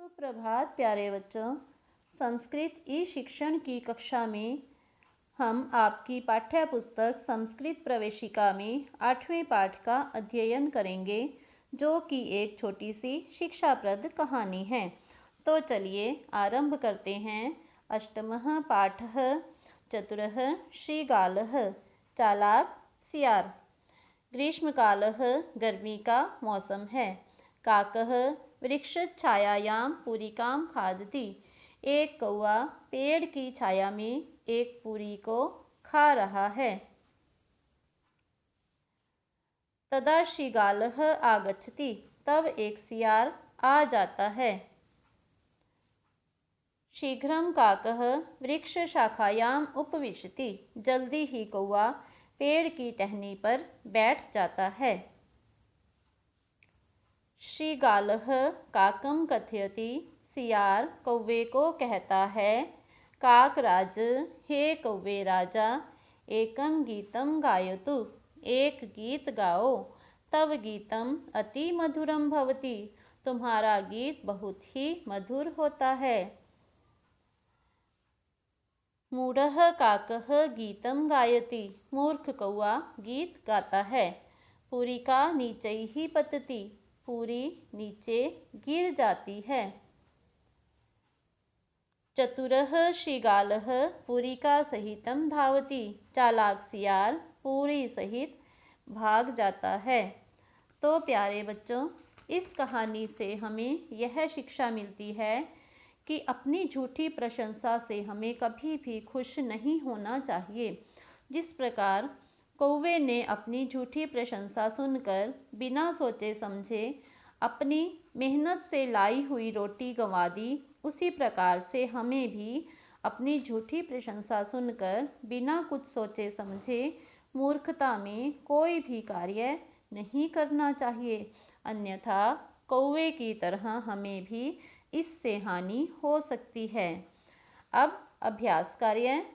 सुप्रभात प्यारे बच्चों। संस्कृत ई शिक्षण की कक्षा में हम आपकी पाठ्य पुस्तक संस्कृत प्रवेशिका में 8वें पाठ का अध्ययन करेंगे, जो कि एक छोटी सी शिक्षाप्रद कहानी है। तो चलिए आरंभ करते हैं। अष्टमः पाठः चतुरः श्रीगालः चालाक सियार। ग्रीष्मकालः गर्मी का मौसम है। काकः वृक्षछायायां पूरिकां खादति। एक कौवा पेड़ की छाया में एक पूरी को खा रहा है। तदा श्रीगालः आगच्छति। तब एक सियार आ जाता है। शीघ्रं काकः वृक्षशाखायाम् उपविशति। जल्दी ही कौवा पेड़ की टहनी पर बैठ जाता है। श्रीगालः काकं कथयति। सियार कौवे को कहता है, काकराज, हे कौवे राजा, एकं गीतं गायतु। एक गीत गाओ। तव गीतम अति मधुरम भवति। तुम्हारा गीत बहुत ही मधुर होता है। मूढ़ः काकः गीतं गायति। मूर्ख कौवा गीत गाता है। पूरिका नीचैः पतति। पूरी नीचे गिर जाती है। चतुरः श्रीगालः पूरिका सहितं धावति। चालाक सियार पूरी सहित भाग जाता है। तो प्यारे बच्चों, इस कहानी से हमें यह शिक्षा मिलती है कि अपनी झूठी प्रशंसा से हमें कभी भी खुश नहीं होना चाहिए। जिस प्रकार कौवे ने अपनी झूठी प्रशंसा सुनकर बिना सोचे समझे अपनी मेहनत से लाई हुई रोटी गंवा दी, उसी प्रकार से हमें भी अपनी झूठी प्रशंसा सुनकर बिना कुछ सोचे समझे मूर्खता में कोई भी कार्य नहीं करना चाहिए, अन्यथा कौवे की तरह हमें भी इससे हानि हो सकती है। अब अभ्यास कार्य।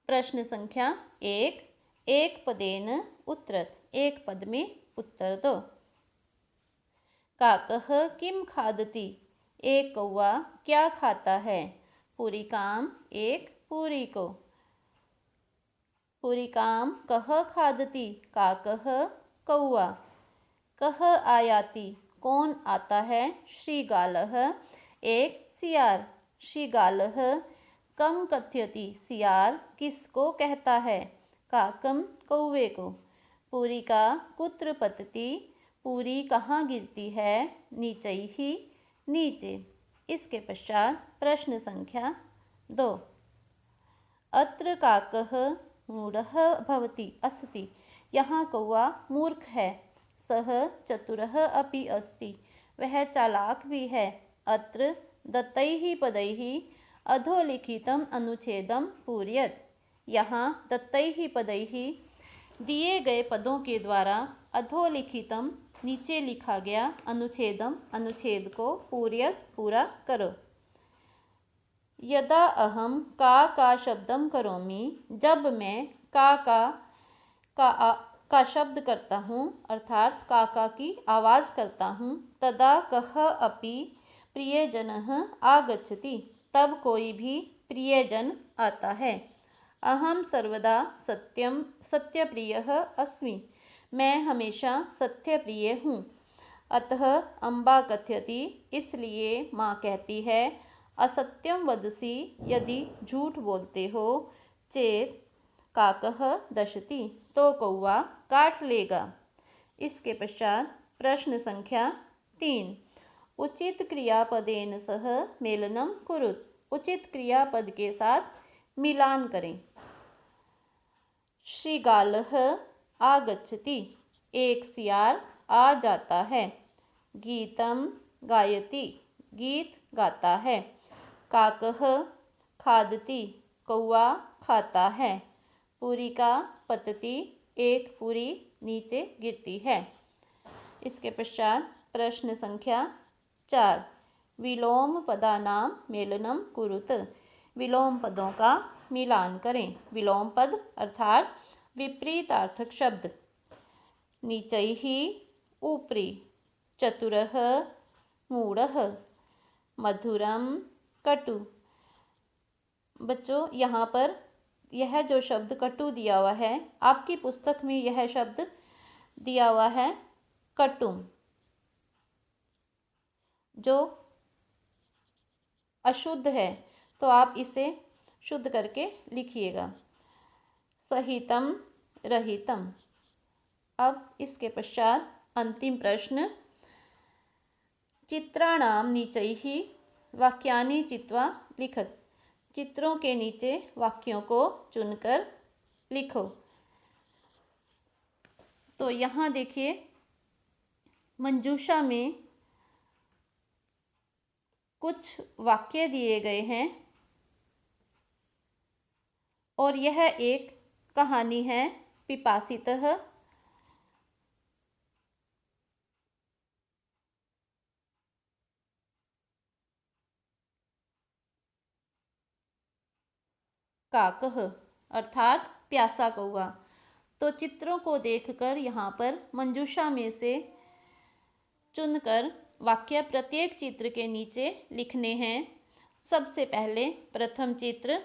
प्रश्न संख्या 1। एक पदेन उत्तरत। एक पद में उत्तर दो। काकः किम खादति। एक कौवा क्या खाता है। पूरिकाम एक पूरी को। पूरिकाम कः खादति। काकः कौवा। कः आयाति कौन आता है। श्रीगालः एक सियार। श्रीगालः कम कथयति। सियार किसको कहता है। काकम कौवे को। पूरिका कुत्र पतति। पूरी कहाँ गिरती है। नीचैः नीचे। इसके पश्चात प्रश्न संख्या 2। अत्र काकः मूढ़ः भवति अस्ति। यहाँ कौवा मूर्ख है। सः चतुरः अपि अस्ति। वह चालाक भी है। अत्र दत्तैः पदैः अधोलिखितम् अनुच्छेदं पूरयत्। यहाँ दत्तैः पदैः दिए गए पदों के द्वारा अधोलिखितम नीचे लिखा गया अनुच्छेदम अनुच्छेद को पूरयत् पूरा करो। यदा अहम का शब्दम करोमि। जब मैं का शब्द करता हूँ, अर्थात काका की आवाज़ करता हूँ। तदा कः अपि प्रियजनः आगच्छति। तब कोई भी प्रियजन आता है। अहम सर्वदा सत्यप्रियः अस्मि। मैं हमेशा सत्यप्रिय हूँ। अतः अम्बा कथयति। इसलिए माँ कहती है, असत्यम वदसि। यदि झूठ बोलते हो। चेत काकः दशति। तो कौवा काट लेगा। इसके पश्चात प्रश्न संख्या 3। उचित क्रियापदेन सह मेलनम कुरुत। उचित क्रियापद के साथ मिलान करें। श्रीगालः आगच्छति। एक सियार आ जाता है। गीतम गायति। गीत गाता है। काकः खादति। कौवा खाता है। पूरिका पतति। एक पूरी नीचे गिरती है। इसके पश्चात प्रश्न संख्या 4। विलोम पदानां मेलनम कुरुत। विलोम पदों का मिलान करें। विलोम पद अर्थात विपरीतार्थक शब्द। नीचैः ऊपरी। चतुरः मूढ़ः। मधुरम कटु। बच्चों यहाँ पर यह जो शब्द कटु दिया हुआ है, आपकी पुस्तक में यह शब्द दिया हुआ है कटुम, जो अशुद्ध है, तो आप इसे शुद्ध करके लिखिएगा। सहितम रहितम। अब इसके पश्चात अंतिम प्रश्न। चित्राणाम नीचैः वाक्यानि चित्वा लिखत। चित्रों के नीचे वाक्यों को चुनकर लिखो। तो यहाँ देखिए मंजूषा में कुछ वाक्य दिए गए हैं और यह एक कहानी है पिपासितः। काकः अर्थात प्यासा कौआ। तो चित्रों को देखकर यहाँ पर मंजूषा में से चुनकर वाक्य प्रत्येक चित्र के नीचे लिखने हैं। सबसे पहले प्रथम चित्र।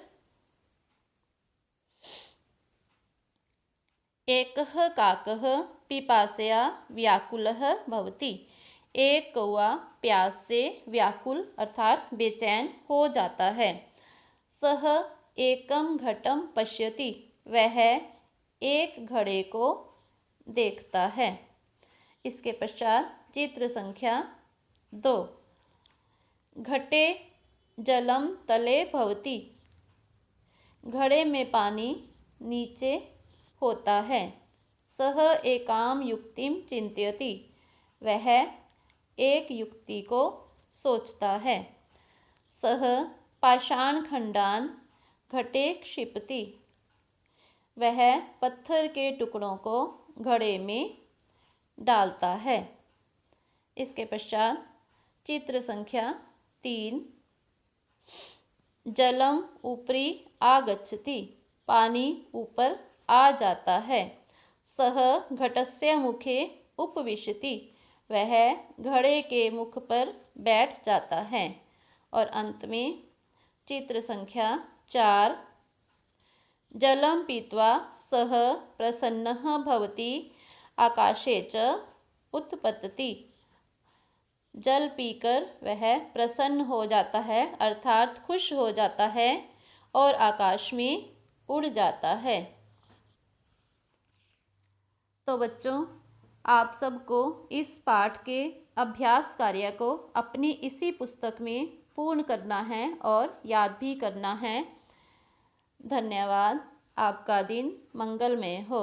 एकः काकः पिपासया व्याकुलः भवति। एक कौआ प्यास से व्याकुल अर्थात बेचैन हो जाता है। सः एकम घटम पश्यति। वह एक घड़े को देखता है। इसके पश्चात चित्र संख्या 2। घटे जलम तले भवति। घड़े में पानी नीचे होता है। सः एकाम युक्तिम चिंतयति। वह एक युक्ति को सोचता है। सः पाषाण खंडान घटे क्षिपति। वह पत्थर के टुकड़ों को घड़े में डालता है। इसके पश्चात चित्र संख्या 3। जलम ऊपरी आगच्छति। पानी ऊपर आ जाता है। सः घटस्य मुखे उपविशति। वह घड़े के मुख पर बैठ जाता है। और अंत में चित्र संख्या 4। जलम पीत्वा सः प्रसन्नः भवति आकाशे च उत्पतति। जल पीकर वह प्रसन्न हो जाता है अर्थात खुश हो जाता है और आकाश में उड़ जाता है। तो बच्चों, आप सबको इस पाठ के अभ्यास कार्य को अपनी इसी पुस्तक में पूर्ण करना है और याद भी करना है। धन्यवाद। आपका दिन मंगलमय हो।